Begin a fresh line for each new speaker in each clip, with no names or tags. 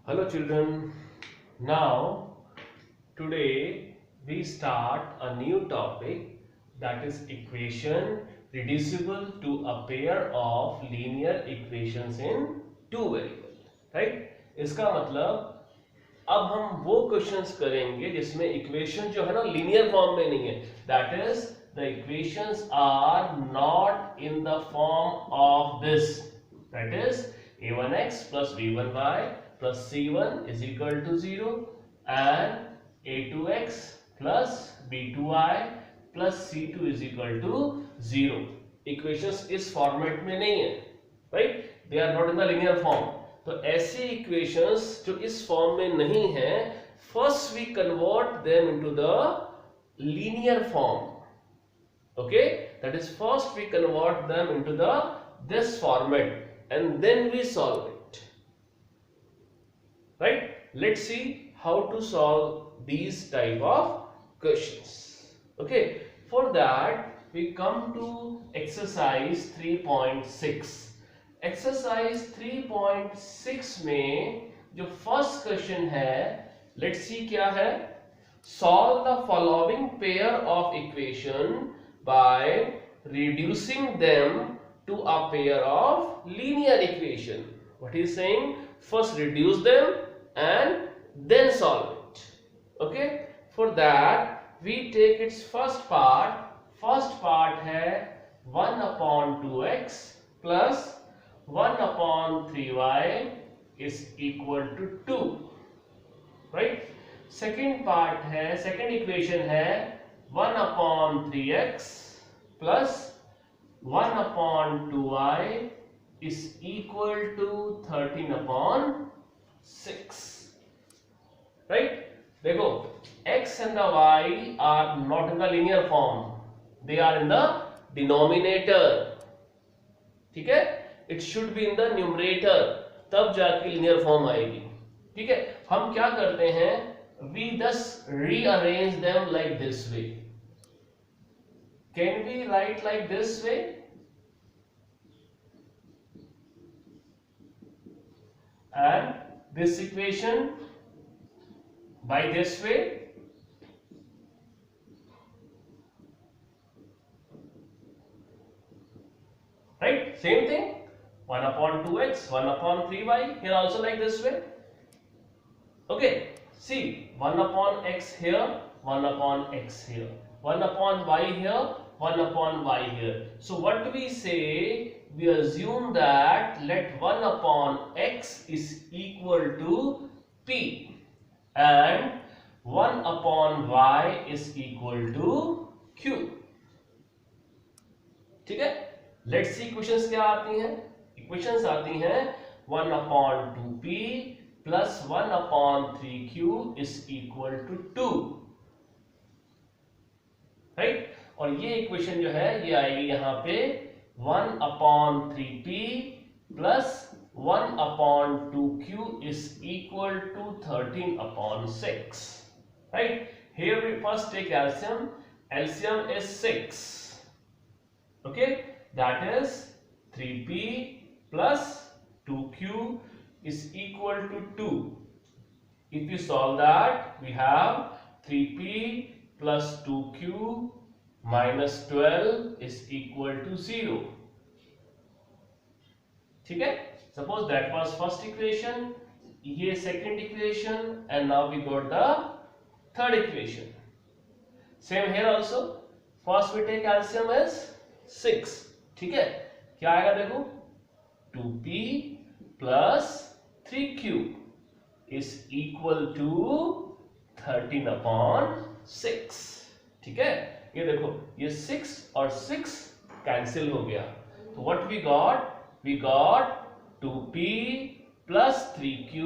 Hello children. Now today we start a new topic, that is equation reducible to a pair of linear equations in two variable, right? इसका मतलब अब हम वो questions करेंगे जिसमें equation जो है ना लीनियर फॉर्म में नहीं है, that is the equations are not in the form of this, that is a1x plus b1y plus c1 is equal to 0 and a2x plus b2y plus c2 is equal to 0. Equations इस format में नहीं है, right? They are not in the linear form. तो ऐसी equations जो इस form में नहीं है, first we convert them into the linear form. Okay, that is first we convert them into the this format and then we solve it, right? Let's see how to solve these type of questions. Okay, for that we come to exercise 3.6. exercise 3.6 में जो first question है, let's see क्या है. solve the following pair of equation by reducing them to a pair of linear equation. What is saying? First reduce them and then solve it. Okay, for that we take its first part. First part है 1 upon 2x plus 1 upon 3y is equal to 2, right? second part है, second equation है 1 upon 3x plus 1 upon 2y is equal to 13 upon 6, right? देखो, x and the y are not in the linear form, they are in the denominator. ठीक है, it should be in the numerator, तब जाके linear form आएगी. ठीक है, हम क्या करते हैं, we thus rearrange them like this way. Can we write like this way? And this equation by this way. Right? Same thing. 1 upon 2x, 1 upon 3y. Here also like this way. Okay. See, 1 upon x here, 1 upon x here. 1 upon y here, 1 upon y here. So what do we say? We assume that let 1 upon x is equal to p and 1 upon y is equal to q. ठीक है, let's see equations क्या आती हैं. Equations आती हैं 1 upon 2p plus 1 upon 3q is equal to 2, right? और ये equation जो है ये आएगी यहाँ पे 1 upon 3p plus 1 upon 2q is equal to 13 upon 6, right? Here we first take LCM. LCM is 6. Okay, that is 3p plus 2q is equal to 2. If you solve that, we have 3p plus 2q minus 12 is equal to 0. ठीक है, suppose that was first equation, ये second equation, and now we got the third equation. Same here also. First we take LCM as 6. ठीक है, क्या आएगा देखो, 2p plus 3q is equal to 13 upon 6. ठीक है, ये देखो, ये 6 और 6 कैंसिल हो गया. तो what we got 2p plus 3q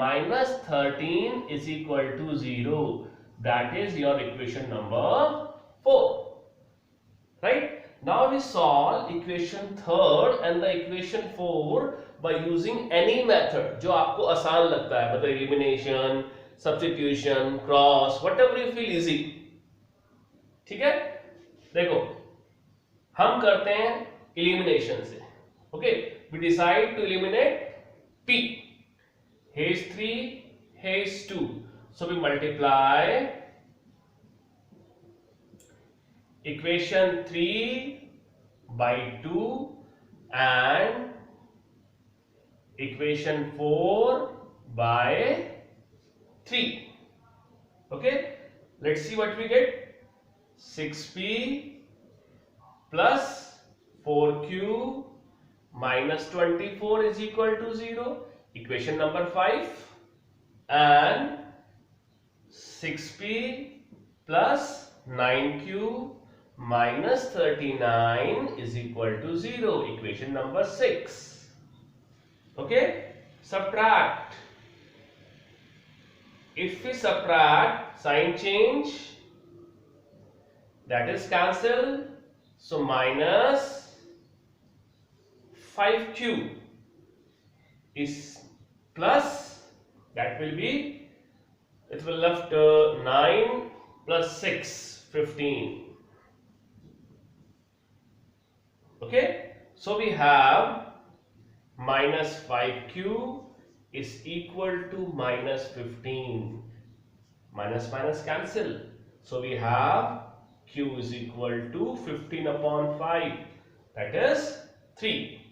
minus 13 is equal to 0. That is your equation number 4, right? Now we solve equation third and the equation 4 by using any method जो आपको आसान लगता है, मतलब elimination, substitution, cross, whatever you feel easy. ठीक है, देखो हम करते हैं elimination से. Okay, we decide to eliminate p. here is 3, here is 2. So we multiply equation 3 by 2 and equation 4 by 3. Okay, let's see what we get. 6p plus 4q minus 24 is equal to 0. Equation number 5. And 6p plus 9q minus 39 is equal to 0. Equation number 6. Okay, subtract. If we subtract, sign change, that is cancel. So minus 5q is plus, that will be, it will left 9 plus 6, 15. Okay, so we have minus 5q is equal to minus 15. Minus minus cancel. So we have q is equal to 15 upon 5. That is 3.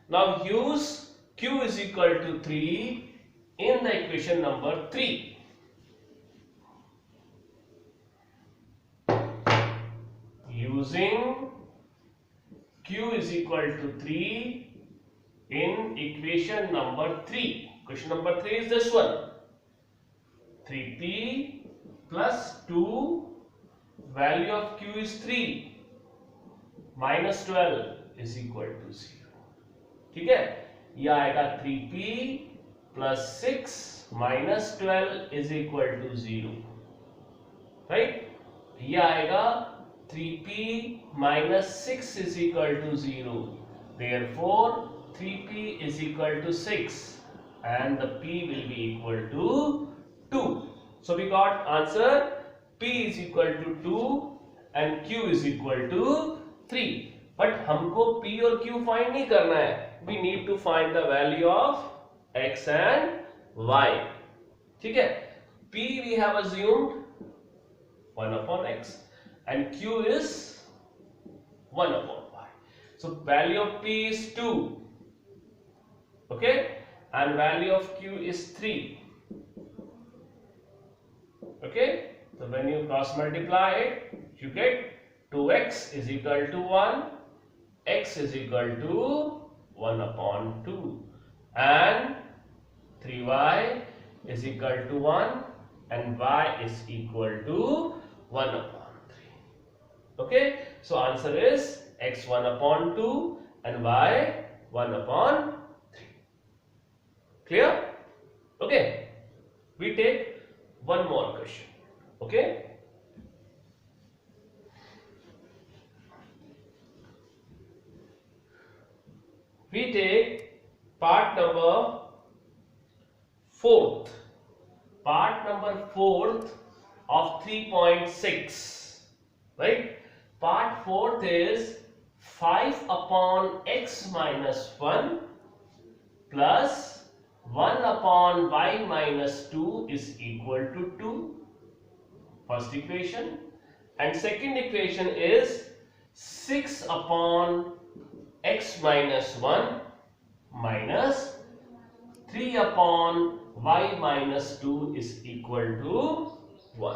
Now use q is equal to 3 in the equation number 3. Using q is equal to 3 in equation number 3. Question number 3 is this one. 3p plus 2, value of q is 3, minus 12 is equal to 0. ठीक है, यह आएगा 3p plus 6 minus 12 is equal to 0. Right? यह आएगा 3p minus 6 is equal to 0. Therefore 3p is equal to 6 and the p will be equal to 2. So we got answer p is equal to 2 and q is equal to 3. But हमको p और q find नहीं करना है. We need to find the value of x and y. ठीक है? p we have assumed 1 upon x and q is 1 upon y. So value of p is 2. Okay? And value of q is 3. Okay, so when you cross multiply it, you get 2x is equal to 1, x is equal to 1 upon 2 and 3y is equal to 1 and y is equal to 1 upon 3. Okay, so answer is x 1 upon 2 and y 1 upon 3. Clear? Okay, we take one more question. Okay, we take part number 4th. Part number 4th of 3.6. Right? Part 4th is 5 upon x minus 1 plus 1 upon y minus 2 is equal to 2. First equation. And second equation is 6 upon x minus 1 minus 3 upon y minus 2 is equal to 1.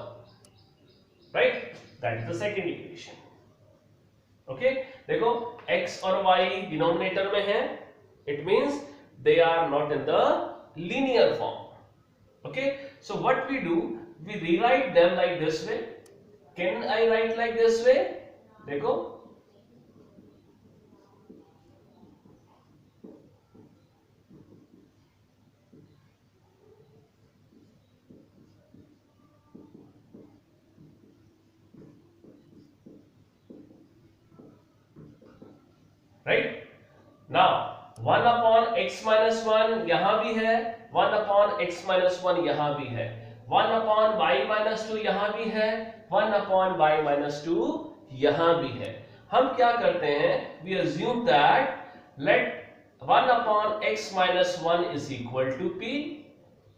Right? That is the second equation. Okay? देखो x और y denominator में है. It means they are not in the linear form. Okay, so what we do, we rewrite them like this way. Can I write like this way? देखो, right? Now 1 upon x minus 1 यहां भी है, 1 upon x minus 1 यहां भी है, 1 upon y minus 2 यहां भी है, 1 upon y minus 2 यहां भी है. हम क्या करते हैं? We assume that let 1 upon x minus 1 is equal to p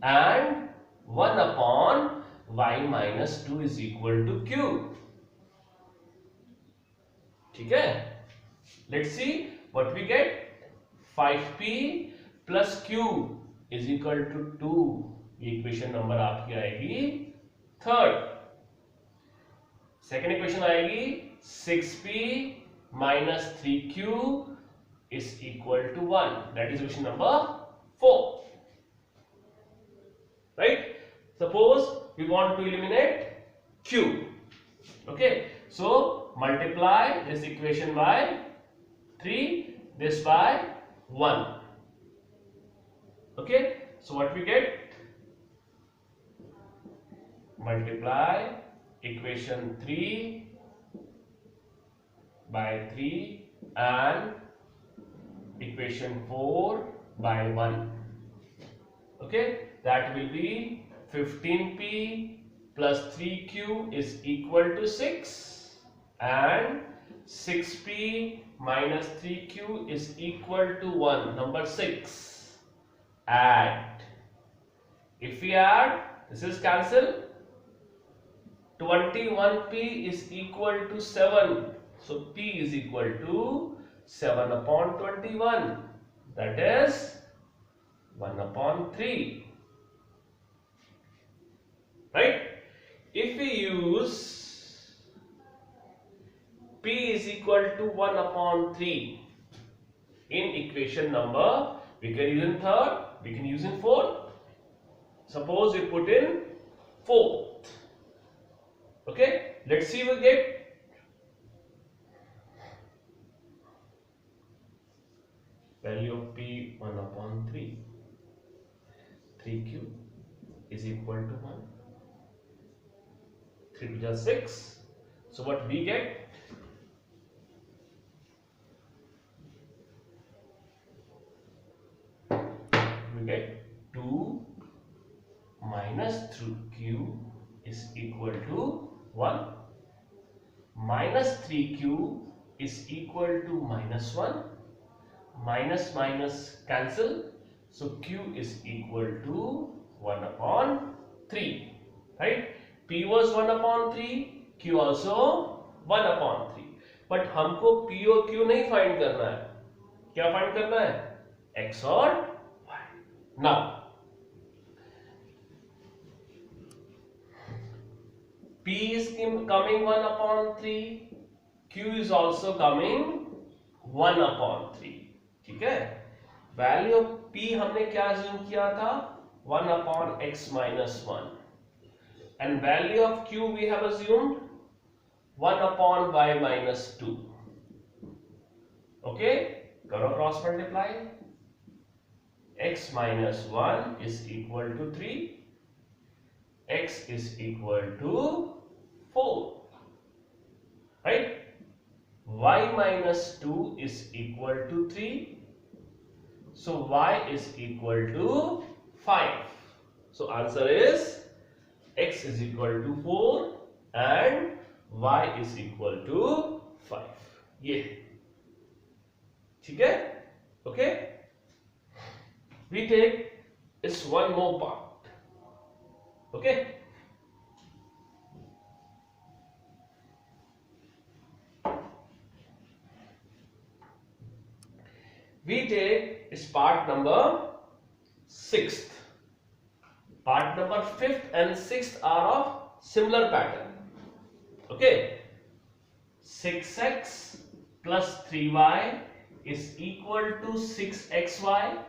and 1 upon y minus 2 is equal to q. ठीक है, let's see what we get. 5p plus q is equal to 2. ये इक्वेशन नंबर आपकी आएगी third. Second equation आएगी 6p minus 3q is equal to 1. That is equation number 4. Right? Suppose we want to eliminate q. Okay, so multiply this equation by 3, this by 1. Okay, so what we get? Multiply equation 3 by 3 and equation 4 by 1. Okay, that will be 15p plus 3q is equal to 6 and 6p minus 3q is equal to 1. Number 6. Add. If we add, this is cancel. 21p is equal to 7. So p is equal to 7 upon 21. That is 1 upon 3. Right? If we use p is equal to 1 upon 3 in equation number, we can use in third, we can use in fourth. Suppose we put in fourth. Okay, let's see we get value of p 1 upon 3. 3q is equal to 1. 3 to the 6. So what we get? We get 2 minus 3q is equal to 1. Minus 3q is equal to minus 1. Minus minus cancel. So q is equal to 1 upon 3. Right? p was 1 upon 3. q also 1 upon 3. But हमको p और q नहीं find करना है. क्या find करना है? x और y. Now p is coming 1 upon 3, q is also coming 1 upon 3. ठीक है, वैल्यू ऑफ p हमने क्या अज्यूम किया था? 1 upon x minus 1. And value of q we have assumed 1 upon y minus 2. Okay, करो cross multiply. x minus 1 is equal to 3. X is equal to 4. Right? Y minus 2 is equal to 3. So y is equal to 5. So answer is x is equal to 4 and y is equal to 5. ये ठीक है? Okay? We take this one more part. Okay? We take is part number 6th. Part number 5th and 6th are of similar pattern. Okay? 6x plus 3y is equal to 6xy.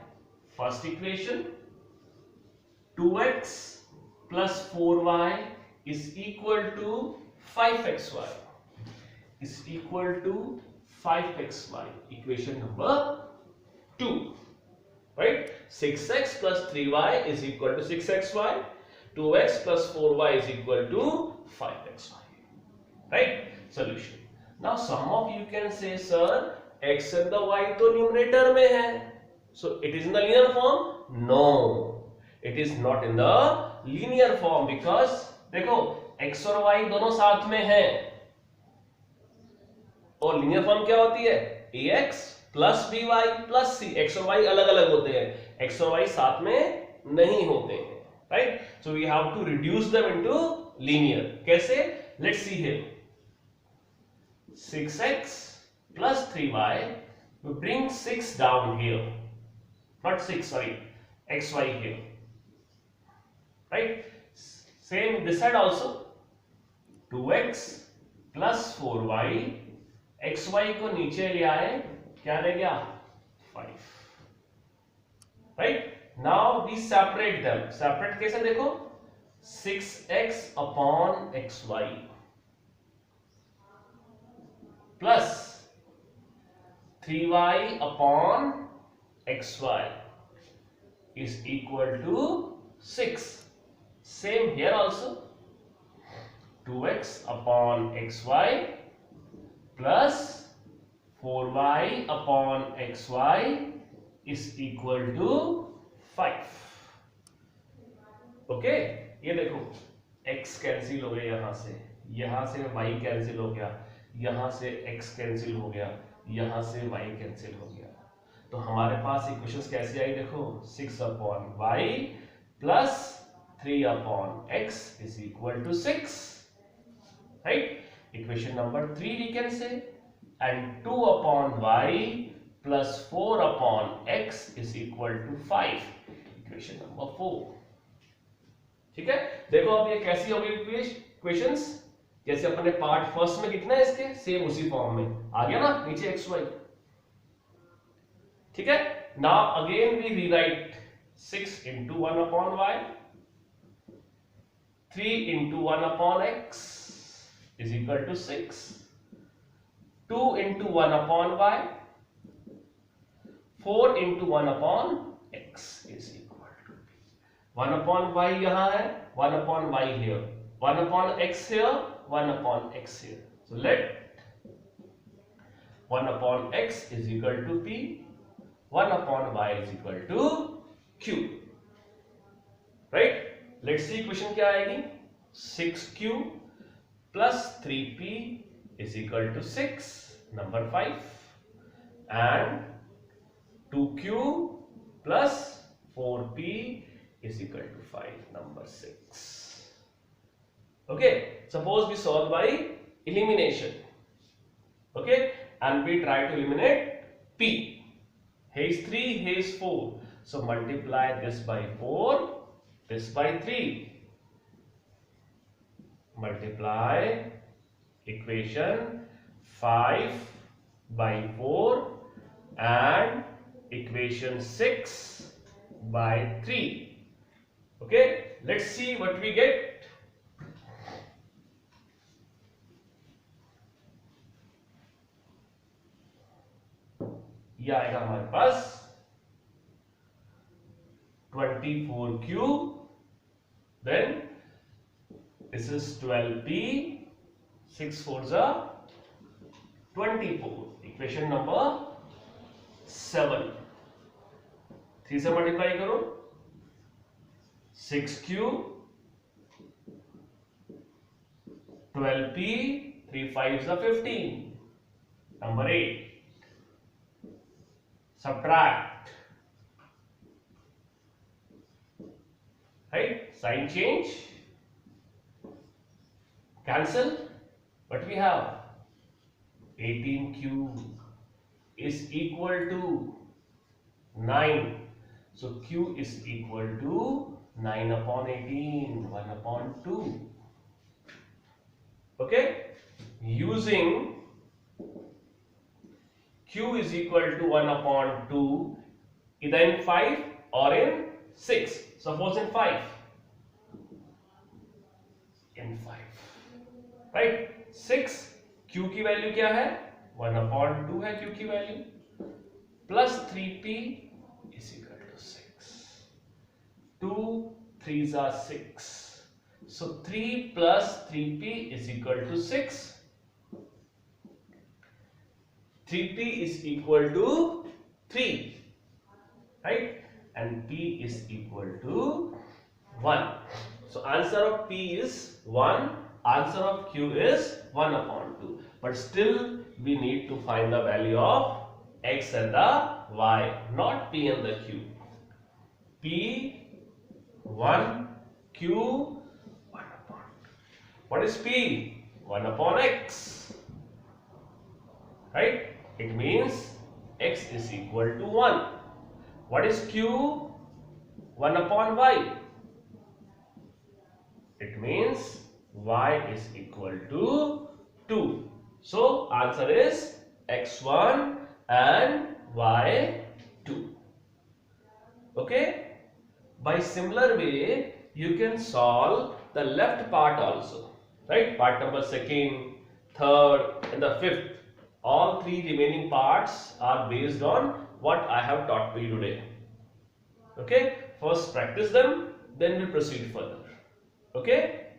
First equation. 2x plus 4y is equal to 5xy is equal to 5xy. Equation number 2. Right? 6x plus 3y is equal to 6xy. 2x plus 4y is equal to 5xy. Right? Solution. Now some of you can say, sir, x and the y तो numerator में है. So it is in the linear form? No. It is not in the linear form because देखो x और y दोनों साथ में हैं और linear form क्या होती है? ax plus B Y plus C, X और वाई अलग अलग होते हैं, एक्स और वाई साथ में नहीं होते हैं, right? So we have to reduce them into linear. कैसे? Let's see here. 6x plus 3y, we bring 6 down here, not 6, sorry, xy here, right? Same this side also. 2x plus 4y, xy को नीचे ले आए, क्या रह गया? 5, right? Now we separate them. Separate कैसे? देखो, 6x upon xy plus 3y upon xy is equal to 6. Same here also. 2x upon xy plus 4y upon xy is equal to 5. Okay, ये देखो x कैंसिल हो गया, यहां से y cancel हो गया, यहां से x कैंसिल हो गया, यहां से y कैंसिल हो गया. तो हमारे पास इक्वेशंस कैसी आई? देखो, 6 upon y plus 3 upon x is equal to 6, right? Equation number 3 we can say, and 2 upon y plus 4 upon x is equal to 5. Equation number 4. ठीक है, देखो अब ये कैसी होगी इक्वेशंस? जैसे अपने पार्ट फर्स्ट में कितना है इसके, सेम उसी फॉर्म में आ गया ना, नीचे एक्स वाई. ठीक है, now again we rewrite 6 into 1 upon y, 3 into 1 upon x is equal to 6, 2 into 1 upon y, 4 into 1 upon x is equal to 1 upon y यहां है, 1 upon y here, 1 upon x here, 1 upon x here. So let 1 upon x is equal to p, 1 upon y is equal to q, right? Let's see question क्या आएगी. 6q plus 3p is equal to 6, number 5, and 2q plus 4p is equal to 5, number 6. Okay, suppose we solve by elimination, okay, and we try to eliminate p. Here is 3, here is 4, so multiply this by 4, this by 3, multiply equation 5 by 4 and equation 6 by 3. Okay, let's see what we get. ये आएगा हमारे पास 24q, then this is 12p, 6 4s are 24. Equation number 7. 3 से multiply करो, 6q, 12p, 3 5s are 15, number 8. Subtract, right? Sign change, cancel. What we have? 18q is equal to 9. So q is equal to 9 upon 18, 1 upon 2. Okay? Using q is equal to 1 upon 2, either in 5 or in 6. Suppose in 5. In 5. Right? 6. q की value क्या है? 1 upon 2 है q की value. Plus 3p is equal to 6. 2 3s are 6. So 3 plus 3p is equal to 6. 3p is equal to 3, right? And p is equal to 1. So answer of p is 1, answer of q is 1 upon 2. But still we need to find the value of x and the y, not p and the q. P 1 q 1 upon. What is p? 1 upon x. Right? It means x is equal to 1. What is q? 1 upon y. It means y is equal to 2. So answer is x1 and y2. Okay? By similar way, you can solve the left part also. Right? Part number second, third and the fifth. All three remaining parts are based on what I have taught to you today. Okay? First practice them, then we'll proceed further. Okay?